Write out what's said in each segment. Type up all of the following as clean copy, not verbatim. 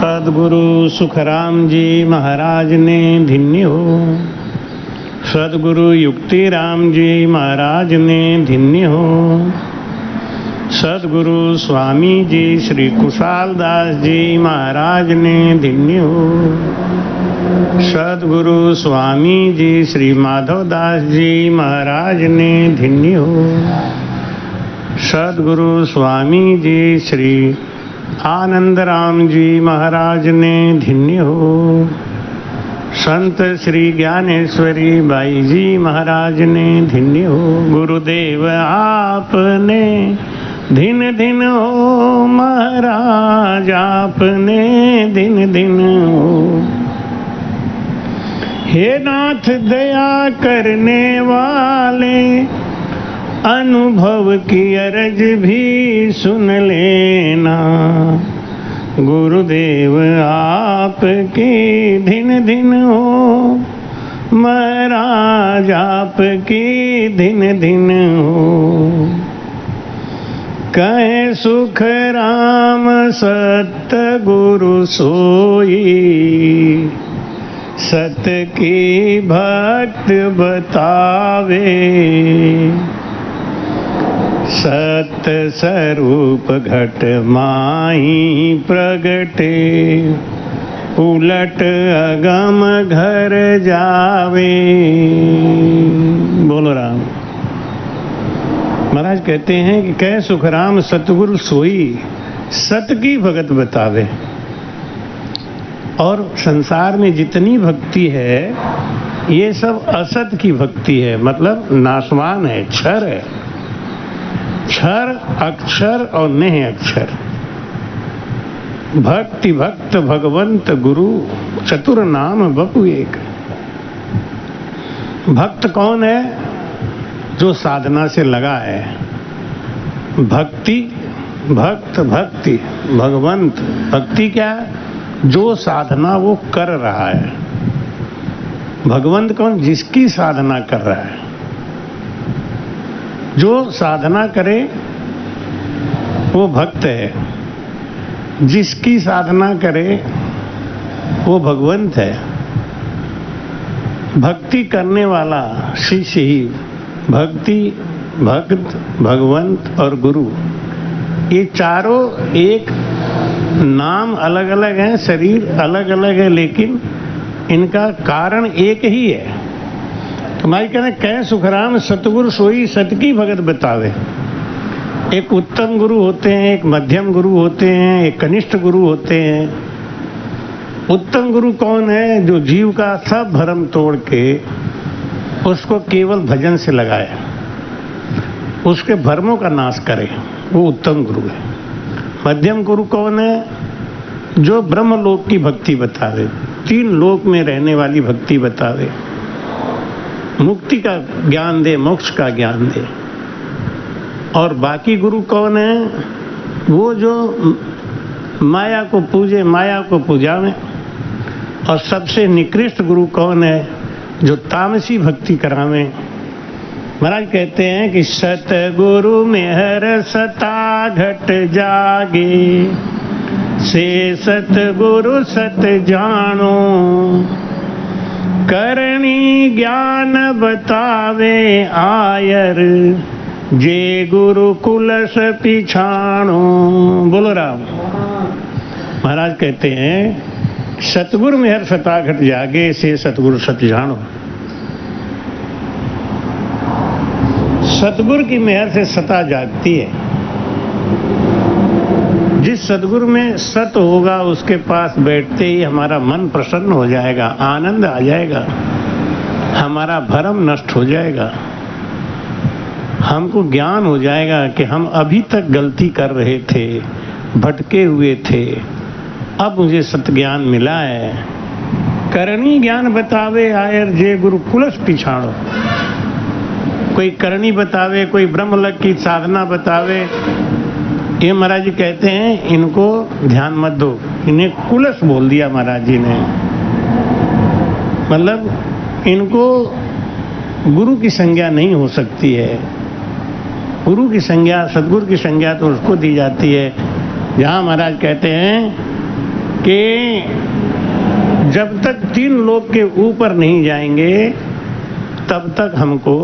सदगुरु सुखराम जी महाराज ने धन्य हो। सदगुरु युक्तिराम जी महाराज ने धन्य हो। सदगुरु स्वामी जी श्री कुशाल दास जी महाराज ने धन्य हो। सदगुरु स्वामी जी श्री माधव दास जी महाराज ने धन्य हो। सदगुरु स्वामी जी श्री आनंद राम जी महाराज ने धन्य हो। संत श्री ज्ञानेश्वरी बाई जी महाराज ने धन्य हो। गुरुदेव आपने दिन दिन हो, महाराज आपने दिन दिन हो। हे नाथ दया करने वाले, अनुभव की अरज भी सुन लेना। गुरुदेव आपकी दिन दिन हो, महाराज आपकी दिन दिन हो। कहे सुख राम सत्य गुरु सोई, सत्य की भक्त बतावे। सत्य स्वरूप घट माही प्रगटे, उलट अगम घर जावे। बोलो राम। महाराज कहते हैं कि कह सुखराम सतगुरु सोई, सत्य की भगत बतावे। और संसार में जितनी भक्ति है ये सब असत की भक्ति है, मतलब नाशवान है, क्षर है। क्षर अक्षर और नेह अक्षर। भक्ति भक्त भगवंत गुरु, चतुर नाम बपु एक। भक्त कौन है? जो साधना से लगा है। भक्ति भक्त भक्ति भगवंत। भक्ति क्या है? जो साधना वो कर रहा है। भगवंत कौन? जिसकी साधना कर रहा है। जो साधना करे वो भक्त है, जिसकी साधना करे वो भगवंत है। भक्ति करने वाला शिष्य ही भक्ति, भक्त, भगवंत और गुरु, ये चारों एक नाम अलग अलग हैं, शरीर अलग अलग है, लेकिन इनका कारण एक ही है। तुम्हारी कहना कह सुखराम सतगुरु सोई, सत की भगत बतावे। एक उत्तम गुरु होते हैं, एक मध्यम गुरु होते हैं, एक कनिष्ठ गुरु होते हैं। उत्तम गुरु कौन है? जो जीव का सब भरम तोड़ के उसको केवल भजन से लगाए, उसके भरमों का नाश करे, वो उत्तम गुरु है। मध्यम गुरु कौन है? जो ब्रह्म लोक की भक्ति बतावे, तीन लोक में रहने वाली भक्ति बतावे, मुक्ति का ज्ञान दे, मोक्ष का ज्ञान दे। और बाकी गुरु कौन है? वो जो माया को पूजे, माया को पूजावे। और सबसे निकृष्ट गुरु कौन है? जो तामसी भक्ति करावे। महाराज कहते हैं कि सतगुरु मेहर सता घट जागे, से सतगुरु सत जानो। करणी ज्ञान बतावे आयर, जे गुरु कुलस पिछाणो। बोलो राम। महाराज कहते हैं सतगुरु मेहर सता घट जागे, से सतगुरु सत जानो। सतगुरु की मेहर से सता जागती है। जिस सतगुरु में सत होगा उसके पास बैठते ही हमारा मन प्रसन्न हो जाएगा, आनंद आ जाएगा, हमारा भरम नष्ट हो जाएगा। हमको ज्ञान हो जाएगा कि हम अभी तक गलती कर रहे थे, भटके हुए थे, अब मुझे सत ज्ञान मिला है। करणी ज्ञान बतावे आयर, जे गुरु कुलस पिछाड़ो। कोई करणी बतावे, कोई ब्रह्मलक की साधना बतावे। ये महाराज जी कहते हैं इनको ध्यान मत दो, इन्हें कुलस बोल दिया महाराज जी ने। मतलब इनको गुरु की संज्ञा नहीं हो सकती है। गुरु की संज्ञा, सदगुरु की संज्ञा तो उसको दी जाती है जहाँ महाराज कहते हैं कि जब तक 3 लोक के ऊपर नहीं जाएंगे तब तक हमको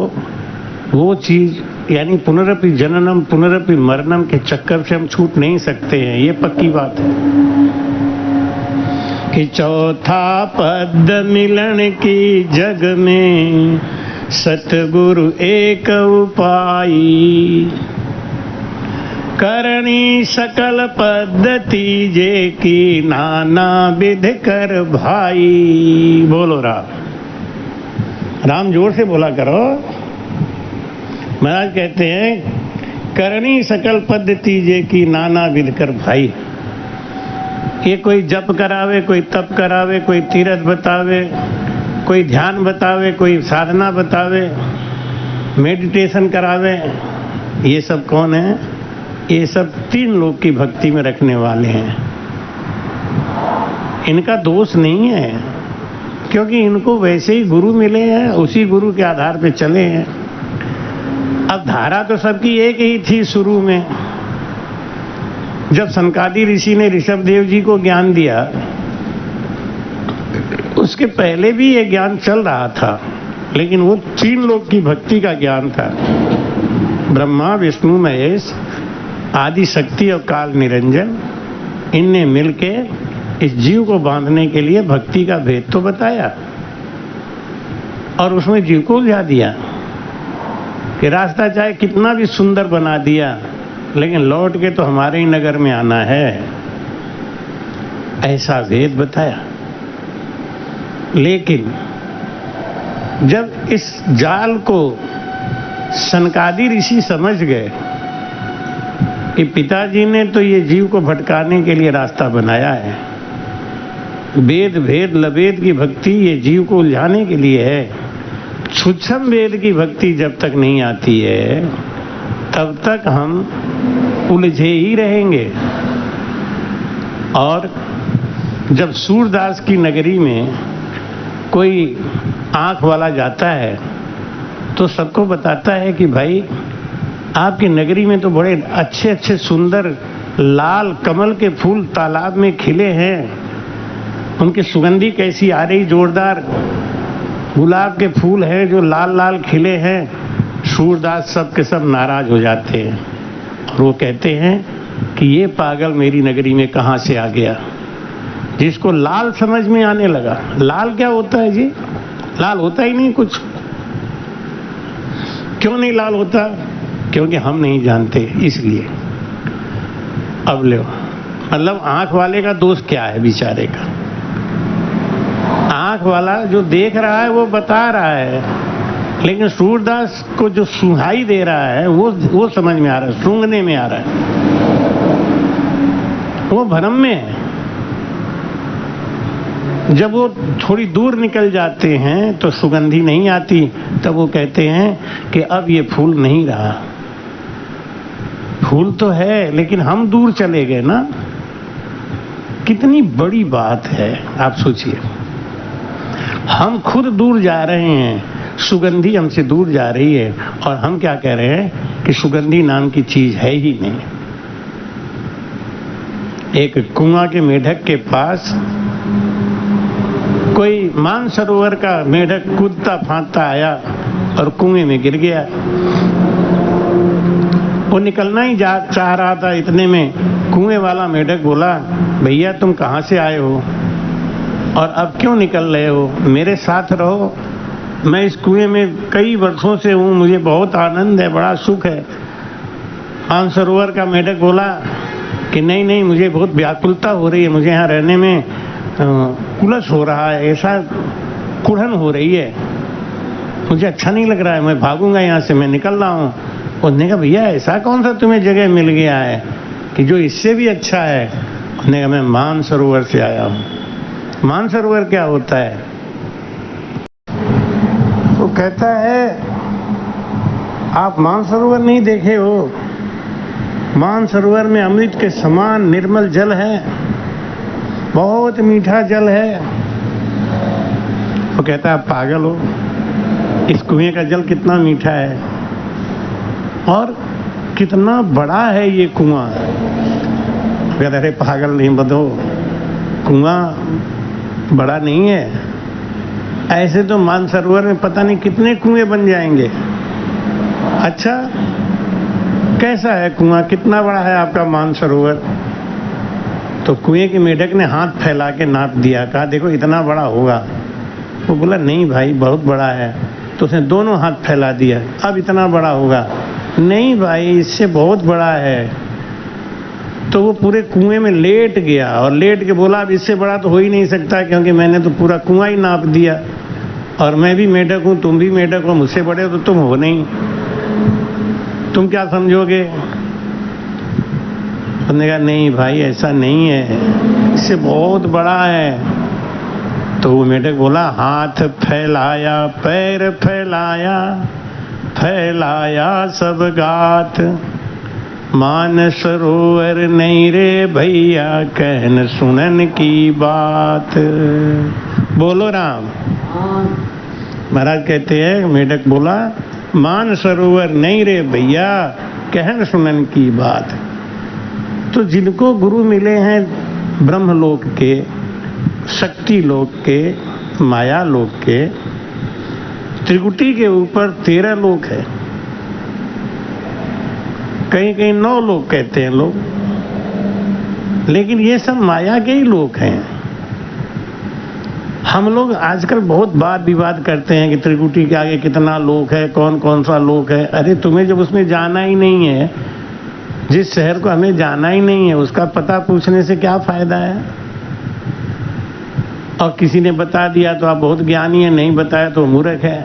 वो चीज यानी पुनरपि जननम पुनरपि मरणम के चक्कर से हम छूट नहीं सकते हैं। ये पक्की बात है कि चौथा पद मिलन की जग में सतगुरु एक उपाई, करणी सकल पद्धति जे की नाना विध कर भाई। बोलो राम, राम जोर से बोला करो। महाराज कहते हैं करणी सकल पद्धति जे की नाना विध कर भाई। ये कोई जप करावे, कोई तप करावे, कोई तीर्थ बतावे, कोई ध्यान बतावे, कोई साधना बतावे, मेडिटेशन करावे, ये सब कौन है? ये सब 3 लोक की भक्ति में रखने वाले हैं। इनका दोष नहीं है, क्योंकि इनको वैसे ही गुरु मिले हैं, उसी गुरु के आधार पे चले हैं। अब धारा तो सबकी एक ही थी शुरू में। जब सनकादि ऋषि ने ऋषभदेव जी को ज्ञान दिया, उसके पहले भी ये ज्ञान चल रहा था, लेकिन वो 3 लोक की भक्ति का ज्ञान था। ब्रह्मा विष्णु महेश आदि शक्ति और काल निरंजन, इनने मिलके इस जीव को बांधने के लिए भक्ति का भेद तो बताया और उसमें जीव को उलझा दिया कि रास्ता चाहे कितना भी सुंदर बना दिया, लेकिन लौट के तो हमारे ही नगर में आना है, ऐसा भेद बताया। लेकिन जब इस जाल को सनकादि ऋषि समझ गए कि पिताजी ने तो ये जीव को भटकाने के लिए रास्ता बनाया है, वेद भेद लवेद की भक्ति ये जीव को उलझाने के लिए है, सूक्ष्म वेद की भक्ति जब तक नहीं आती है तब तक हम उलझे ही रहेंगे। और जब सूरदास की नगरी में कोई आंख वाला जाता है तो सबको बताता है कि भाई आपकी नगरी में तो बड़े अच्छे अच्छे सुंदर लाल कमल के फूल तालाब में खिले हैं, उनकी सुगंधी कैसी आ रही, जोरदार गुलाब के फूल हैं जो लाल लाल खिले हैं। सूरदास सब के सब नाराज हो जाते हैं और वो कहते हैं कि ये पागल मेरी नगरी में कहाँ से आ गया, जिसको लाल समझ में आने लगा। लाल क्या होता है जी? लाल होता ही नहीं कुछ। क्यों नहीं लाल होता? क्योंकि हम नहीं जानते, इसलिए। अब लो, मतलब आंख वाले का दोष क्या है बेचारे का? आंख वाला जो देख रहा है वो बता रहा है, लेकिन सूरदास को जो सुहाई दे रहा है वो समझ में आ रहा है, सूंघने में आ रहा है, वो भ्रम में है। जब वो थोड़ी दूर निकल जाते हैं तो सुगंधी नहीं आती, तब वो कहते हैं कि अब ये फूल नहीं रहा। फूल तो है लेकिन हम दूर चले गए ना। कितनी बड़ी बात है, आप सोचिए। हम खुद दूर जा रहे हैं, सुगंधी हमसे दूर जा रही है, और हम क्या कह रहे हैं कि सुगंधी नाम की चीज है ही नहीं। एक कुआं के मेढक के पास कोई मानसरोवर का मेढक कूदता फांदता आया और कुएं में गिर गया। वो निकलना ही चाह रहा था, इतने में कुएं वाला मेढक बोला, भैया तुम कहाँ से आए हो और अब क्यों निकल रहे हो? मेरे साथ रहो, मैं इस कुएं में कई वर्षों से हूँ, मुझे बहुत आनंद है, बड़ा सुख है। मानसरोवर का मेढक बोला कि नहीं नहीं, मुझे बहुत व्याकुलता हो रही है, मुझे यहाँ रहने में कुलस हो रहा है, ऐसा कुढ़न हो रही है, मुझे अच्छा नहीं लग रहा है, मैं भागूंगा यहाँ से, मैं निकल रहा हूँ। उसने कहा भैया ऐसा कौन सा तुम्हें जगह मिल गया है कि जो इससे भी अच्छा है? उसने कहा मैं मानसरोवर से आया हूँ। मानसरोवर क्या होता है? वो कहता है आप मानसरोवर नहीं देखे हो, मानसरोवर में अमृत के समान निर्मल जल है, बहुत मीठा जल है। वो कहता है आप पागल हो, इस कुएं का जल कितना मीठा है और कितना बड़ा है ये कुआं। कहता अरे पागल नहीं बदो, कुआं बड़ा नहीं है। ऐसे तो मानसरोवर में पता नहीं कितने कुएं बन जाएंगे। अच्छा, कैसा है कुआं, कितना बड़ा है आपका मानसरोवर? तो कुएं के मेढक ने हाथ फैला के नाप दिया, कहा देखो इतना बड़ा होगा। वो बोला नहीं भाई बहुत बड़ा है। तो उसने दोनों हाथ फैला दिया, अब इतना बड़ा होगा। नहीं भाई इससे बहुत बड़ा है। तो वो पूरे कुएं में लेट गया और लेट के बोला अब इससे बड़ा तो हो ही नहीं सकता, क्योंकि मैंने तो पूरा कुआं ही नाप दिया और मैं भी मेढक हूं, तुम भी मेढक हो, मुझसे बड़े हो तो तुम हो नहीं, तुम क्या समझोगे? उसने कहा नहीं भाई ऐसा नहीं है, इससे बहुत बड़ा है। तो वो मेढक बोला हाथ फैलाया पैर फैलाया, फैलाया सब गात, मान सरोवर नहीं रे भैया कहन सुनन की बात। बोलो राम। महाराज कहते हैं मेढक बोला मान सरोवर नहीं रे भैया कहन सुनन की बात। तो जिनको गुरु मिले हैं ब्रह्मलोक के, शक्ति लोक के, माया लोक के, त्रिकुटी के ऊपर 13 लोक है, कहीं कहीं 9 लोग कहते हैं लोग, लेकिन ये सब माया के ही लोक हैं। हम लोग आजकल बहुत वाद विवाद करते हैं कि त्रिकुटी के आगे कितना लोक है, कौन कौन सा लोक है। अरे तुम्हें जब उसमें जाना ही नहीं है, जिस शहर को हमें जाना ही नहीं है उसका पता पूछने से क्या फायदा है? और किसी ने बता दिया तो आप बहुत ज्ञानी है, नहीं बताया तो मूर्ख है।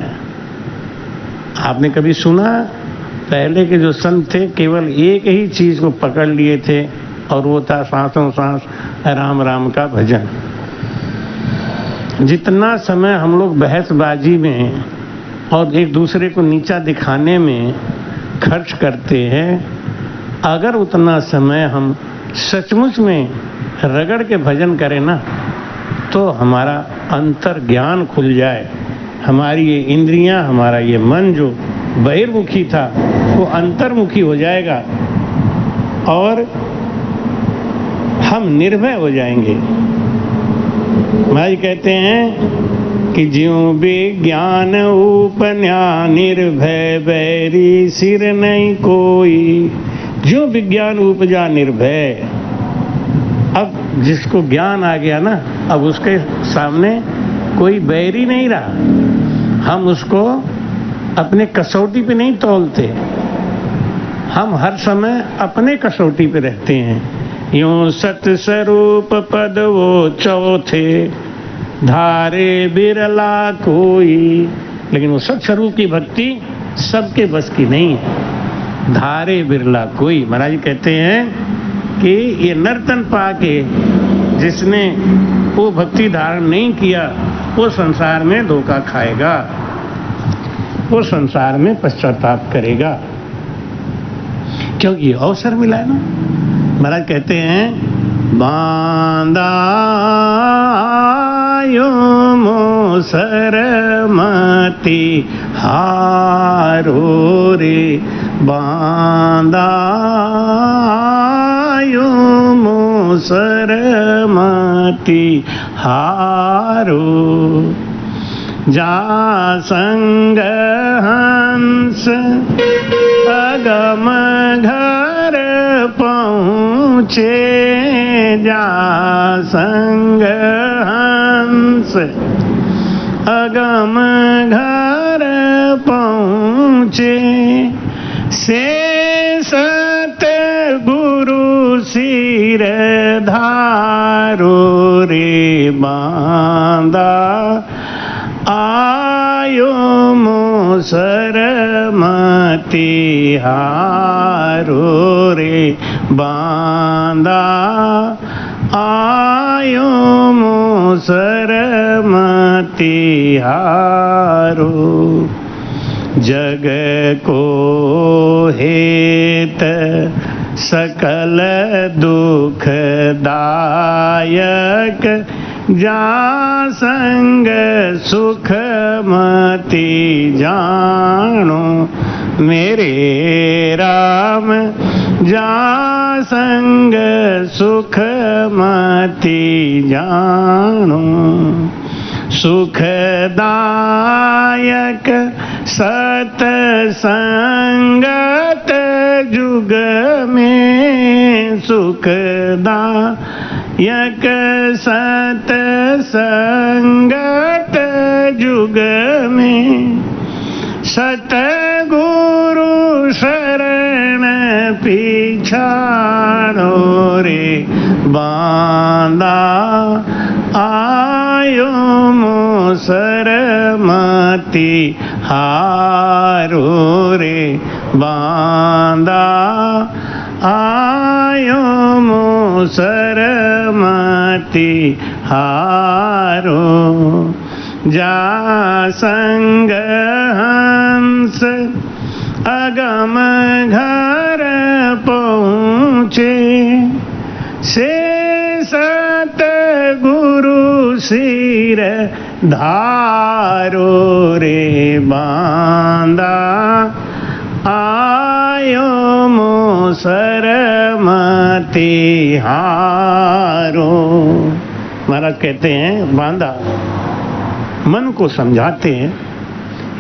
आपने कभी सुना पहले के जो संत थे केवल एक ही चीज को पकड़ लिए थे और वो था सांसों सांस राम राम का भजन। जितना समय हम लोग बहसबाजी में और एक दूसरे को नीचा दिखाने में खर्च करते हैं, अगर उतना समय हम सचमुच में रगड़ के भजन करें ना, तो हमारा अंतर ज्ञान खुल जाए, हमारी ये इंद्रियां, हमारा ये मन जो बहिर्मुखी था वो अंतर्मुखी हो जाएगा और हम निर्भय हो जाएंगे। महाराज कहते हैं कि ज्यों विज्ञान उपन्या निर्भय बैरी सिर नहीं कोई, जो विज्ञान उपजा निर्भय। अब जिसको ज्ञान आ गया ना, अब उसके सामने कोई बैरी नहीं रहा। हम उसको अपने कसौटी पे नहीं तौलते, हम हर समय अपने कसौटी पे रहते हैं। यूं सतस्वरूप पद वो चौथे, धारे बिरला कोई। लेकिन वो सतस्वरूप की भक्ति सबके बस की नहीं है, धारे बिरला कोई। महाराज कहते हैं कि ये नर्तन पाके जिसने वो भक्ति धारण नहीं किया वो संसार में धोखा खाएगा, वो संसार में पश्चाताप करेगा, क्योंकि अवसर मिला है ना। महाराज कहते हैं बांधा यो मोसर मती हारो रे, बांधा यो मोसर मती हारो, जा संग हंस अगम घर पहुँचे, जा संग हंस अगम घर पहुँचे, से सत गुरु सिर धारो रे, बांधा आयो मोसर मती हारो रे, बांधा आयो मोसर मती हारो। जग को हेत सकल दुख दायक, जा संग सुख मति जानो, मेरे राम जा संग सुख मति जानो, सुखदायक सतसंगत जुग में, सुखदायक सतसंगत जुग में, सतगुरु शरण पिछाड़ो रे बांदा, आयो मोसर मति हारो रे बांदा, आयो मोसर मति हारो। जा संग हंस अगम घर पहुँचे, से सत गुरु सिर धारो रे बांदा, आयो मोसर मति हारो। महाराज कहते हैं बांदा, मन को समझाते हैं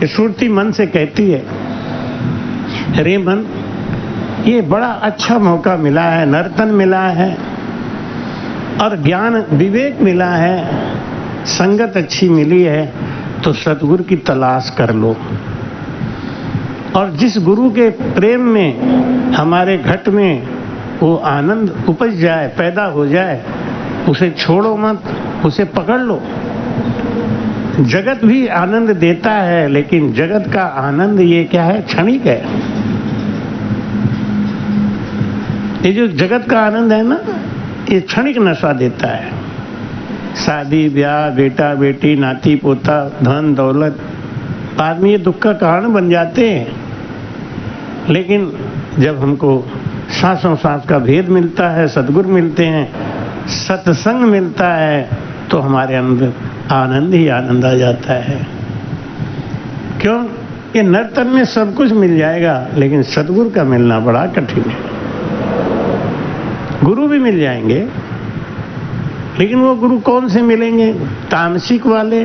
कि श्रुति मन से कहती है, रे मन, ये बड़ा अच्छा मौका मिला है, नर्तन मिला है और ज्ञान विवेक मिला है, संगत अच्छी मिली है, तो सतगुरु की तलाश कर लो। और जिस गुरु के प्रेम में हमारे घट में वो आनंद उपज जाए, पैदा हो जाए, उसे छोड़ो मत, उसे पकड़ लो। जगत भी आनंद देता है, लेकिन जगत का आनंद ये क्या है? क्षणिक है। ये जो जगत का आनंद है ना, ये क्षणिक नशा देता है। शादी ब्याह, बेटा बेटी, नाती पोता, धन दौलत, बाद में ये दुख का कारण बन जाते हैं। लेकिन जब हमको सांसों सांस का भेद मिलता है, सद्गुरु मिलते हैं, सत्संग मिलता है, तो हमारे अंदर आनंद ही आनंद आ जाता है। क्यों? ये नर्तन में सब कुछ मिल जाएगा, लेकिन सद्गुरु का मिलना बड़ा कठिन है। गुरु भी मिल जाएंगे, लेकिन वो गुरु कौन से मिलेंगे? तामसिक वाले,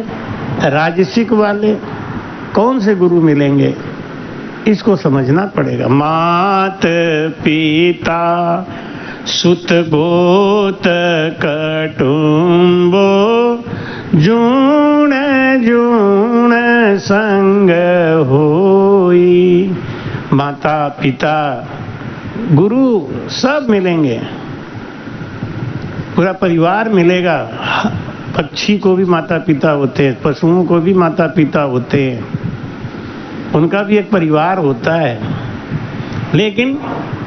राजसिक वाले, कौन से गुरु मिलेंगे? इसको समझना पड़ेगा। मात पिता सुत गोत कटुम्बो, जूण जूण संग होई। माता पिता गुरु सब मिलेंगे, पूरा परिवार मिलेगा। पक्षी को भी माता पिता होते हैं, पशुओं को भी माता पिता होते हैं, उनका भी एक परिवार होता है। लेकिन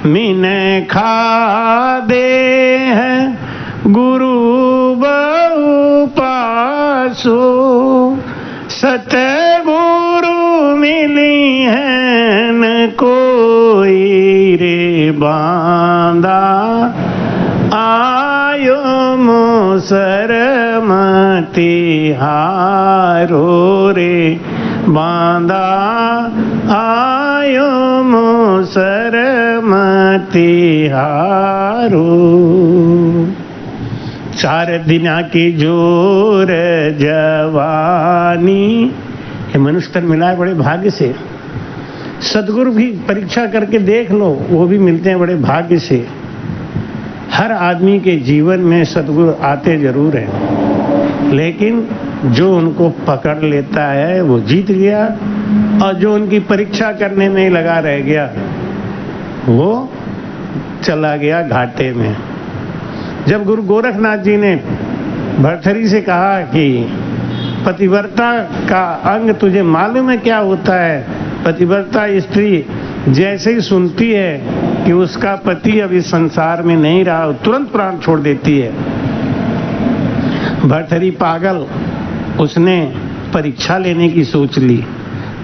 मीन खा दे है गुरु बहु पासो, सतगुरु मिली है न कोई रे बांदा, आयो मोसर मति हारो रे बांदा, आयो मोसर मति हारो। 4 दिना की जोर जवानी, ये मनुष्य तन मिला है बड़े भाग्य से। सदगुरु भी परीक्षा करके देख लो, वो भी मिलते हैं बड़े भाग्य से। हर आदमी के जीवन में सदगुरु आते जरूर हैं, लेकिन जो उनको पकड़ लेता है वो जीत गया, और जो उनकी परीक्षा करने में लगा रह गया वो चला गया घाटे में। जब गुरु गोरखनाथ जी ने भरथरी से कहा कि पतिव्रता का अंग तुझे मालूम है क्या होता है? पतिव्रता स्त्री जैसे ही सुनती है कि उसका पति अब इस संसार में नहीं रहा, तुरंत प्राण छोड़ देती है। भरथरी पागल, उसने परीक्षा लेने की सोच ली।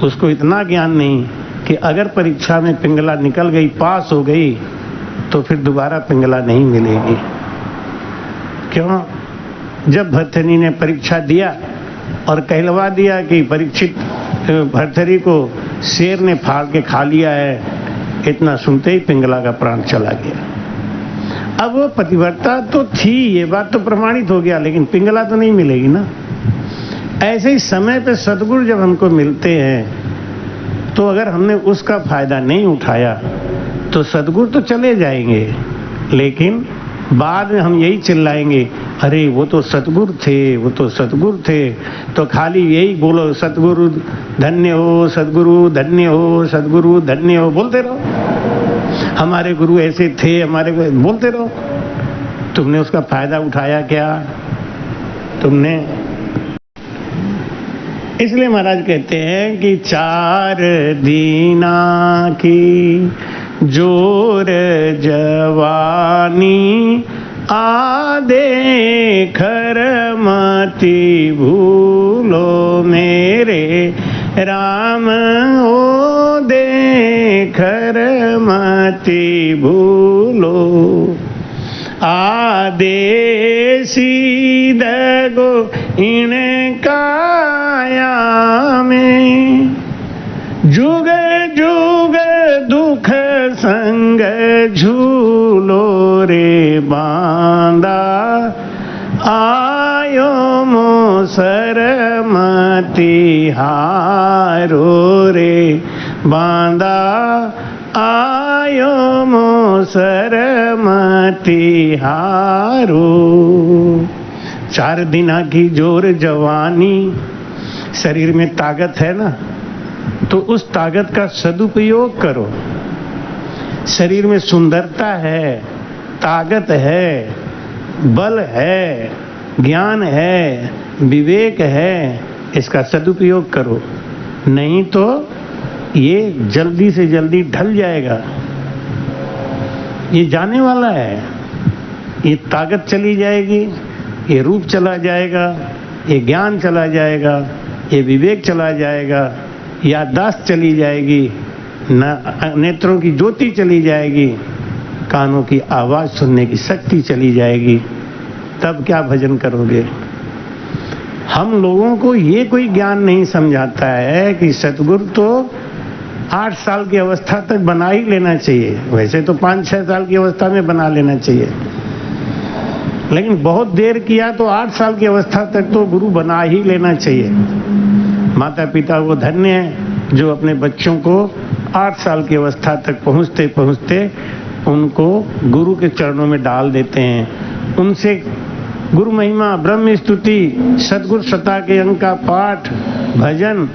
उसको इतना ज्ञान नहीं कि अगर परीक्षा में पिंगला निकल गई, पास हो गई, तो फिर दोबारा पिंगला नहीं मिलेगी। क्यों? जब भरथरी ने परीक्षा दिया और कहलवा दिया कि परीक्षित, भरथरी को शेर ने फाड़ के खा लिया है, इतना सुनते ही पिंगला का प्राण चला गया। अब वो पतिव्रता तो थी, ये बात तो प्रमाणित हो गया, लेकिन पिंगला तो नहीं मिलेगी ना। ऐसे ही समय पे सदगुरु जब हमको मिलते हैं तो अगर हमने उसका फायदा नहीं उठाया तो सदगुरु तो चले जाएंगे, लेकिन बाद में हम यही चिल्लाएंगे, अरे वो तो सतगुरु थे, वो तो सतगुरु थे। तो खाली यही बोलो, सतगुरु धन्य हो, सदगुरु धन्य हो, सदगुरु धन्य हो, बोलते रहो। हमारे गुरु ऐसे थे, हमारे बोलते रहो। तुमने उसका फायदा उठाया क्या? तुमने। इसलिए महाराज कहते हैं कि 4 दीना की जोर जवानी आदे खरमती भूलो मेरे राम ओ दे खरमती भूलो आदेसी दगो इन काया में जुग जुग दुख संग झूलो रे बांदा आयो मो सरमती हारो रे बांदा आयो मो सरमती हारो। 4 दिना की जोर जवानी, शरीर में ताकत है ना, तो उस ताकत का सदुपयोग करो। शरीर में सुंदरता है, ताकत है, बल है, ज्ञान है, विवेक है, इसका सदुपयोग करो, नहीं तो ये जल्दी से जल्दी ढल जाएगा। ये जाने वाला है, ये ताकत चली जाएगी, ये रूप चला जाएगा, ये ज्ञान चला जाएगा, ये विवेक चला जाएगा, याददाश्त चली जाएगी, नेत्रों की ज्योति चली जाएगी, कानों की आवाज सुनने की शक्ति चली जाएगी। तब क्या भजन करोगे? हम लोगों को ये कोई ज्ञान नहीं समझाता है कि सतगुरु तो 8 साल की अवस्था तक बना ही लेना चाहिए। वैसे तो 5-6 साल की अवस्था में बना लेना चाहिए, लेकिन बहुत देर किया तो 8 साल की अवस्था तक तो गुरु बना ही लेना चाहिए। माता पिता वो धन्य है जो अपने बच्चों को 8 साल की अवस्था तक पहुंचते पहुंचते उनको गुरु के चरणों में डाल देते हैं। उनसे गुरु महिमा, ब्रह्म स्तुति, सतगुरु शता के अंक का पाठ, भजन,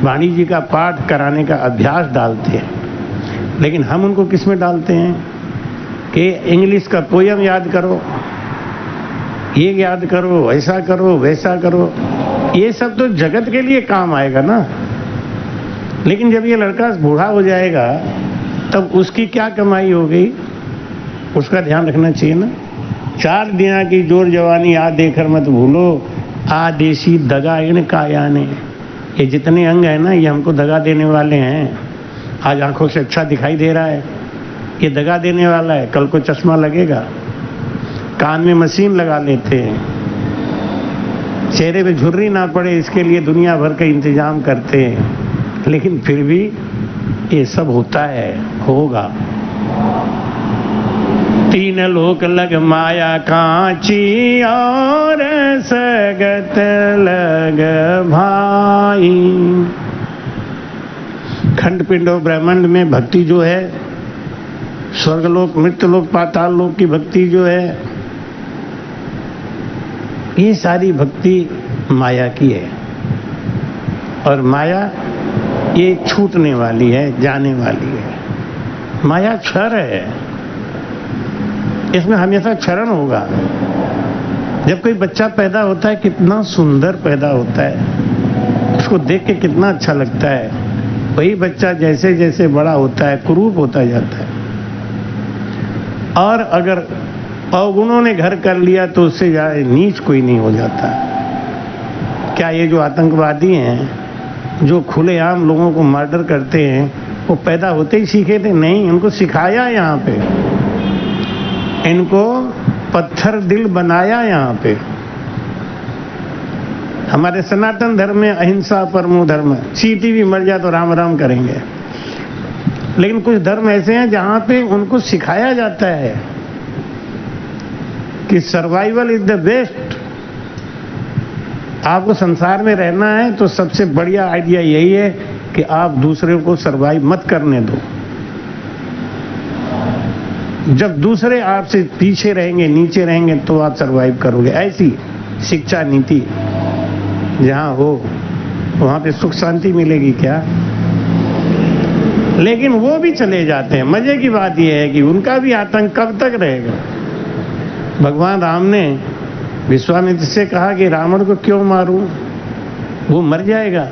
वाणी जी का पाठ कराने का अभ्यास डालते हैं। लेकिन हम उनको किस में डालते हैं कि इंग्लिश का पोयम याद करो, ये याद करो, ऐसा करो, वैसा करो। ये सब तो जगत के लिए काम आएगा ना, लेकिन जब ये लड़का बूढ़ा हो जाएगा तब उसकी क्या कमाई हो गई, उसका ध्यान रखना चाहिए ना। 4 दिना की जोर जवानी आ देकर मत भूलो, आदेशी दगा इन कायाने। ये जितने अंग है ना, ये हमको दगा देने वाले हैं। आज आंखों से अच्छा दिखाई दे रहा है, ये दगा देने वाला है, कल को चश्मा लगेगा। कान में मशीन लगा लेते हैं, चेहरे पे झुर्री ना पड़े इसके लिए दुनिया भर का इंतजाम करते हैं, लेकिन फिर भी ये सब होता है, होगा। 3 लोक लग माया कांची और सगत लग भाई। खंड पिंड और ब्रह्मांड में भक्ति जो है, स्वर्गलोक, मृत्युलोक, पाताल लोक की भक्ति जो है, ये सारी भक्ति माया की है। और माया ये छूटने वाली है, जाने वाली है। माया क्षर है, इसमें हमेशा क्षरण होगा। जब कोई बच्चा पैदा होता है, कितना सुंदर पैदा होता है, उसको देख के कितना अच्छा लगता है। वही बच्चा जैसे जैसे बड़ा होता है, कुरूप होता जाता है। और अगर अवगुणों ने घर कर लिया तो उससे ज्यादा नीच कोई नहीं हो जाता। क्या ये जो आतंकवादी हैं, जो खुलेआम लोगों को मर्डर करते हैं, वो पैदा होते ही सीखे थे? नहीं, उनको सिखाया यहाँ पे, इनको पत्थर दिल बनाया यहाँ पे। हमारे सनातन धर्म में अहिंसा परमो धर्म, चींटी भी मर जाए तो राम राम करेंगे। लेकिन कुछ धर्म ऐसे हैं जहां पे उनको सिखाया जाता है कि सर्वाइवल इज द बेस्ट। आपको संसार में रहना है तो सबसे बढ़िया आइडिया यही है कि आप दूसरे को सर्वाइव मत करने दो। जब दूसरे आपसे पीछे रहेंगे, नीचे रहेंगे, तो आप सर्वाइव करोगे। ऐसी शिक्षा नीति जहां हो वहां पे सुख शांति मिलेगी क्या? लेकिन वो भी चले जाते हैं। मजे की बात यह है कि उनका भी आतंक कब तक रहेगा? भगवान राम ने विश्वामित्र से कहा कि रावण को क्यों मारूं, वो मर जाएगा।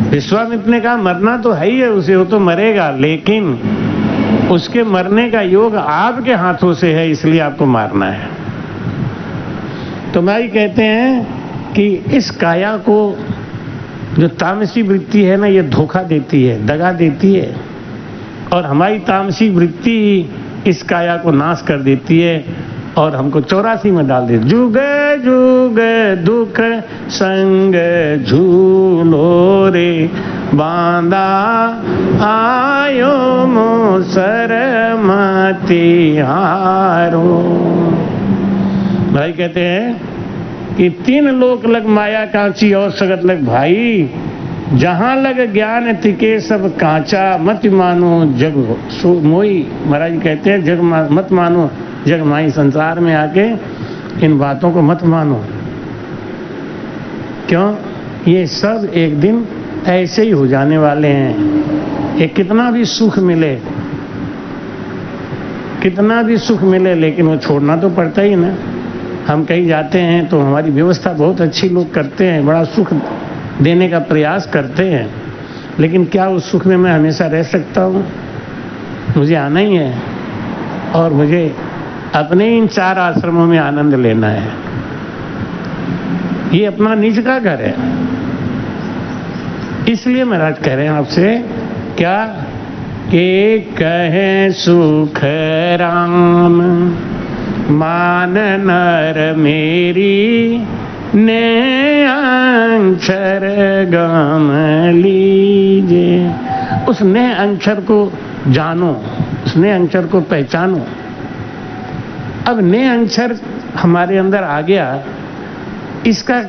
विश्वामित्र ने कहा मरना तो है ही है उसे, वो तो मरेगा, लेकिन उसके मरने का योग आपके हाथों से है, इसलिए आपको मारना है। तो भाई कहते हैं कि इस काया को जो तामसी वृत्ति है ना, ये धोखा देती है, दगा देती है, और हमारी तामसी वृत्ति इस काया को नाश कर देती है और हमको 84 में डाल देती। जुग जुग दुख संग झूलो रे, बांधा आयो मोसर मति हारो। भाई कहते हैं कि 3 लोक लग माया कांची और सगत लग भाई, जहां लग ज्ञान तिके सब कांचा, मत मानो जग मोई। महाराज कहते हैं जग मत मानो जग माई। संसार में आके इन बातों को मत मानो। क्यों? ये सब एक दिन ऐसे ही हो जाने वाले हैं। ये कितना भी सुख मिले, कितना भी सुख मिले, लेकिन वो छोड़ना तो पड़ता ही ना। हम कहीं जाते हैं तो हमारी व्यवस्था बहुत अच्छी लोग करते हैं, बड़ा सुख देने का प्रयास करते हैं, लेकिन क्या उस सुख में मैं हमेशा रह सकता हूँ? मुझे आना ही है और मुझे अपने इन 4 आश्रमों में आनंद लेना है। ये अपना निज का घर है। इसलिए महाराज कह रहे हैं आपसे क्या कि कहे सुख राम मान नर मेरी, ने अक्षर गम लीजे। उस ने अक्षर को जानो, उस ने अक्षर को पहचानो। अब ने अक्षर हमारे अंदर आ गया, इसका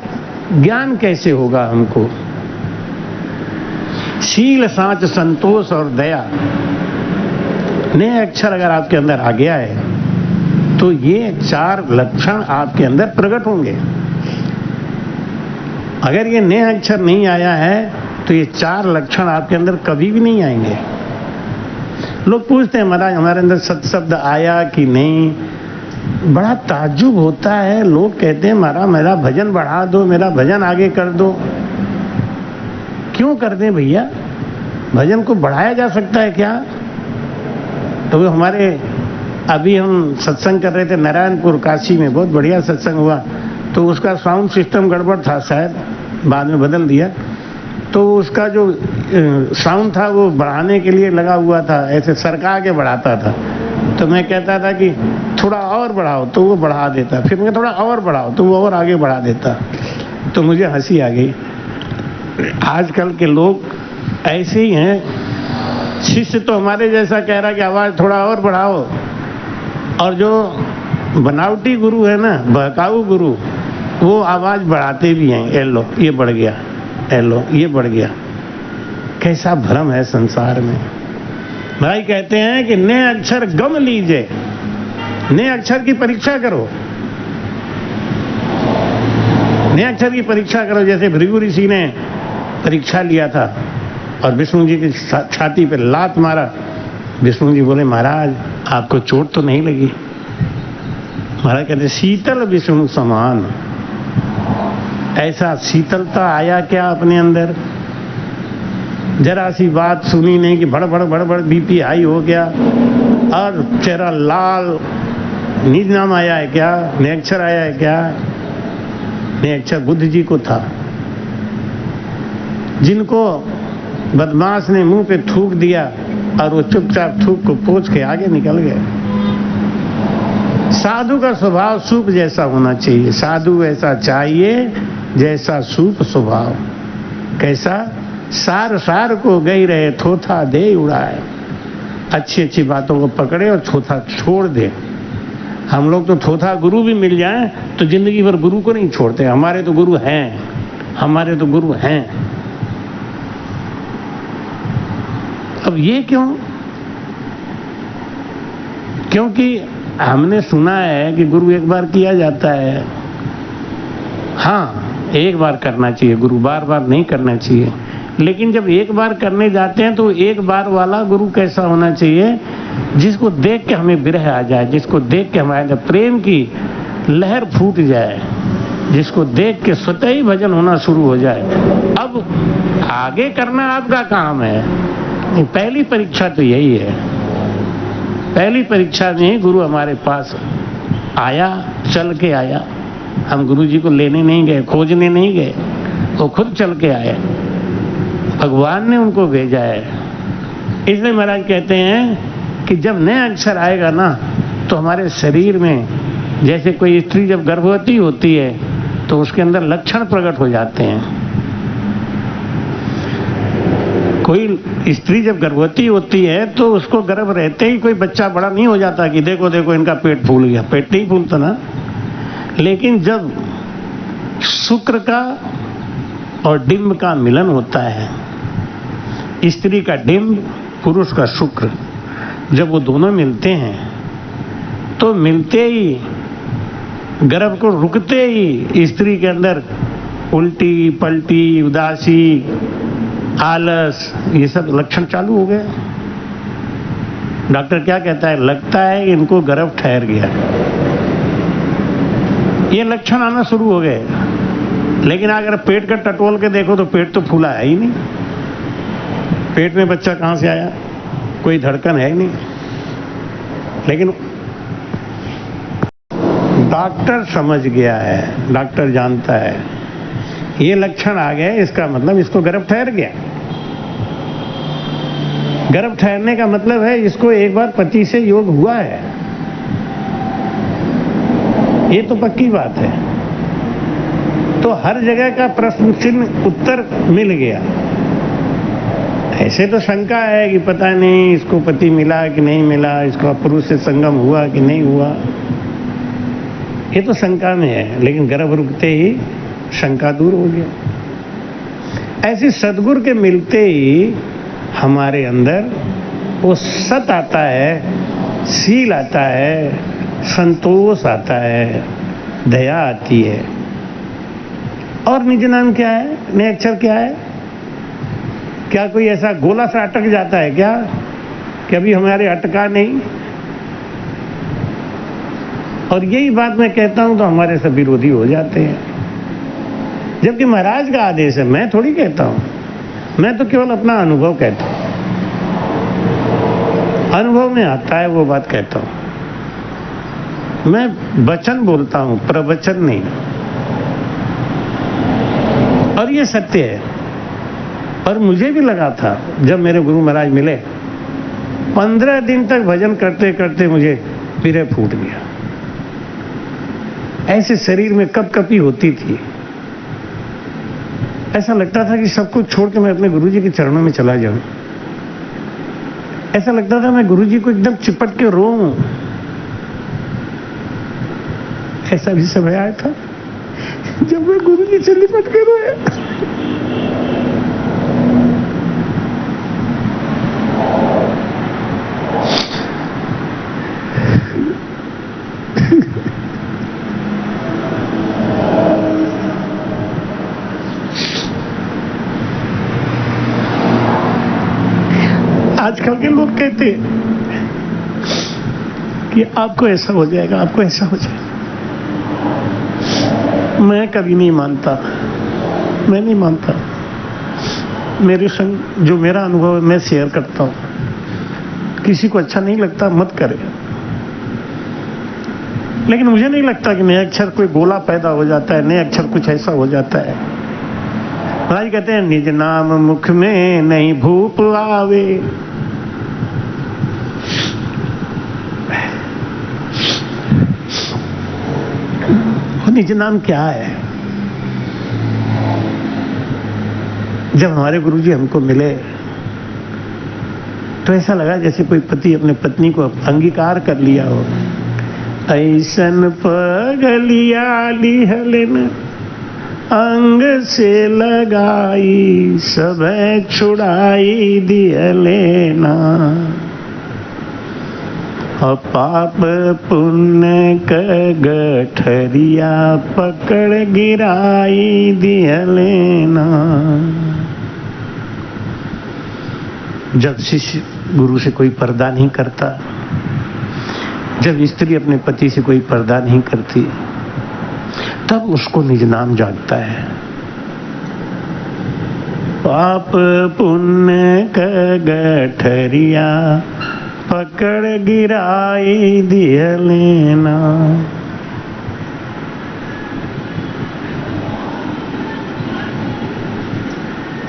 ज्ञान कैसे होगा हमको? शील साच संतोष और दया, ने अक्षर अगर आपके अंदर आ गया है तो ये 4 लक्षण आपके अंदर प्रकट होंगे। अगर ये नए अक्षर नहीं आया है तो ये 4 लक्षण आपके अंदर कभी भी नहीं आएंगे। लोग पूछते हैं महाराज हमारे अंदर सत्शब्द आया कि नहीं? बड़ा ताज्जुब होता है। लोग कहते हैं महाराज मेरा भजन बढ़ा दो, मेरा भजन आगे कर दो। क्यों कर दें भैया? भजन को बढ़ाया जा सकता है क्या? तो वो हमारे अभी हम सत्संग कर रहे थे नारायणपुर काशी में, बहुत बढ़िया सत्संग हुआ। तो उसका साउंड सिस्टम गड़बड़ था, शायद बाद में बदल दिया। तो उसका जो साउंड था वो बढ़ाने के लिए लगा हुआ था, ऐसे सरका के बढ़ाता था। तो मैं कहता था कि थोड़ा और बढ़ाओ, तो वो बढ़ा देता। फिर मैं थोड़ा और बढ़ाओ, तो वो और आगे बढ़ा देता। तो मुझे हंसी आ गई। आजकल के लोग ऐसे ही हैं। शिष्य तो हमारे जैसा कह रहा कि आवाज थोड़ा और बढ़ाओ, और जो बनावटी गुरु है ना, बहकाऊ गुरु, वो आवाज बढ़ाते भी हैं। ए लो ये बढ़ गया, ए लो ये बढ़ गया। कैसा भ्रम है संसार में। भाई कहते हैं कि नए अक्षर गम लीजिए, नए अक्षर की परीक्षा करो, नए अक्षर की परीक्षा करो। जैसे भृगु ऋषि ने परीक्षा लिया था और विष्णु जी की छाती पे लात मारा। विष्णु जी बोले महाराज आपको चोट तो नहीं लगी? महाराज कहते शीतल विष्णु समान। ऐसा शीतलता आया क्या अपने अंदर? जरा सी बात सुनी नहीं कि भड़ बीपी हाई हो गया और चेहरा लाल। निज नाम आया है क्या? निरक्षर आया है क्या? निरक्षर बुद्ध जी को था, जिनको बदमाश ने मुंह पे थूक दिया और वो चुपचाप थूक को पोंछ के आगे निकल गए। साधु का स्वभाव सूप जैसा होना चाहिए। साधु ऐसा चाहिए जैसा सूप स्वभाव। कैसा? सार सार को गई रहे थोथा दे उड़ाए। अच्छी अच्छी बातों को पकड़े और थोथा छोड़ दे। हम लोग तो थोथा गुरु भी मिल जाए तो जिंदगी भर गुरु को नहीं छोड़ते। हमारे तो गुरु हैं, हमारे तो गुरु हैं। अब ये क्यों? क्योंकि हमने सुना है कि गुरु एक बार किया जाता है। हाँ, एक बार करना चाहिए गुरु, बार बार नहीं करना चाहिए। लेकिन जब एक बार करने जाते हैं तो एक बार वाला गुरु कैसा होना चाहिए? जिसको देख के हमें विरह आ जाए, जिसको देख के हमारे प्रेम की लहर फूट जाए, जिसको देख के स्वतः ही भजन होना शुरू हो जाए। अब आगे करना आपका काम है। पहली परीक्षा तो यही है। पहली परीक्षा में गुरु हमारे पास आया, चल के आया। हम गुरु जी को लेने नहीं गए, खोजने नहीं गए, वो खुद चल के आए। भगवान ने उनको भेजा है। इसलिए महाराज कहते हैं कि जब नया अक्षर आएगा ना तो हमारे शरीर में, जैसे कोई स्त्री जब गर्भवती होती है तो उसके अंदर लक्षण प्रकट हो जाते हैं। कोई स्त्री जब गर्भवती होती है तो उसको गर्भ रहते ही कोई बच्चा बड़ा नहीं हो जाता कि देखो देखो इनका पेट फूल गया। पेट नहीं फूलता ना। लेकिन जब शुक्र का और डिंब का मिलन होता है, स्त्री का डिंब, पुरुष का शुक्र, जब वो दोनों मिलते हैं तो मिलते ही, गर्भ को रुकते ही स्त्री के अंदर उल्टी पलटी, उदासी, आलस, ये सब लक्षण चालू हो गए। डॉक्टर क्या कहता है? लगता है कि इनको गर्भ ठहर गया। ये लक्षण आना शुरू हो गए। लेकिन अगर पेट का टटोल के देखो तो पेट तो फूला है ही नहीं। पेट में बच्चा कहां से आया? कोई धड़कन है ही नहीं। लेकिन डॉक्टर समझ गया है, डॉक्टर जानता है ये लक्षण आ गए, इसका मतलब इसको गर्भ ठहर गया। गर्भ ठहरने का मतलब है इसको एक बार पति से योग हुआ है। ये तो पक्की बात है। तो हर जगह का प्रश्न चिन्ह उत्तर मिल गया। ऐसे तो शंका है कि पता नहीं इसको पति मिला कि नहीं मिला, इसको पुरुष से संगम हुआ कि नहीं हुआ, ये तो शंका में है। लेकिन गर्भ रुकते ही शंका दूर हो गया। ऐसे सद्गुरु के मिलते ही हमारे अंदर वो सत आता है, सील आता है, संतोष आता है, दया आती है। और निज नाम क्या है? नए अक्षर क्या है? क्या कोई ऐसा गोला सा अटक जाता है क्या कि अभी हमारे अटका नहीं? और यही बात मैं कहता हूं तो हमारे सब विरोधी हो जाते हैं। जबकि महाराज का आदेश है, मैं थोड़ी कहता हूं, मैं तो केवल अपना अनुभव कहता हूं। अनुभव में आता है वो बात कहता हूं। मैं वचन बोलता हूं, प्रवचन नहीं। और ये सत्य है। और मुझे भी लगा था जब मेरे गुरु महाराज मिले, 15 दिन तक भजन करते करते मुझे पीरे फूट गया। ऐसे शरीर में कपकपी होती थी। ऐसा लगता था कि सब कुछ छोड़ के मैं अपने गुरुजी के चरणों में चला जाऊं। ऐसा लगता था मैं गुरुजी को एकदम चिपट के रोऊं। ऐसा भी समय आया था जब मैं गुरुजी से लिपट के रोया। आजकल के लोग कहते हैं कि आपको ऐसा हो जाएगा, आपको ऐसा हो जाएगा। मैं कभी नहीं मानता, मैं नहीं मानता। मेरे संग जो मेरा अनुभव है मैं शेयर करता हूं। किसी को अच्छा नहीं लगता मत करे। लेकिन मुझे नहीं लगता कि नए अक्षर कोई गोला पैदा हो जाता है, नए अक्षर कुछ ऐसा हो जाता है। महाराज कहते हैं निज नाम मुख में नहीं भूप आवे। निज नाम क्या है? जब हमारे गुरुजी हमको मिले तो ऐसा लगा जैसे कोई पति अपने पत्नी को अंगीकार कर लिया हो। ऐसन पगलिया लिहलन अंग से लगाई, सब छुड़ाई दियलेना। पाप पुण्य क गठरिया पकड़ गिराई दियलेना। जब शिष्य गुरु से कोई पर्दा नहीं करता, जब स्त्री अपने पति से कोई पर्दा नहीं करती, तब उसको निज नाम जागता है। पाप पुण्य क गठरिया पकड़ गिराई दियलेना।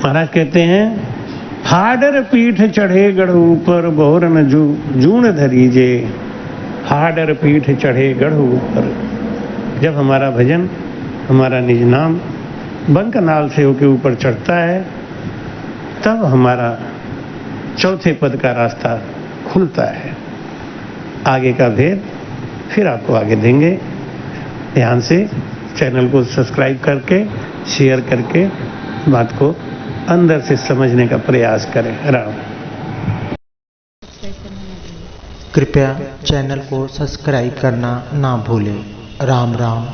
महाराज कहते हैं, हाडर पीठ चढ़े गढ़ ऊपर, बहुर न जूण धरीजे। हाडर पीठ चढ़े गढ़ ऊपर। जब हमारा भजन, हमारा निज नाम बंकनाल से होके ऊपर चढ़ता है, तब हमारा चौथे पद का रास्ता खुलता है। आगे का भेद फिर आपको आगे देंगे। ध्यान से चैनल को सब्सक्राइब करके, शेयर करके बात को अंदर से समझने का प्रयास करें। राम। कृपया चैनल को सब्सक्राइब करना ना भूलें। राम राम।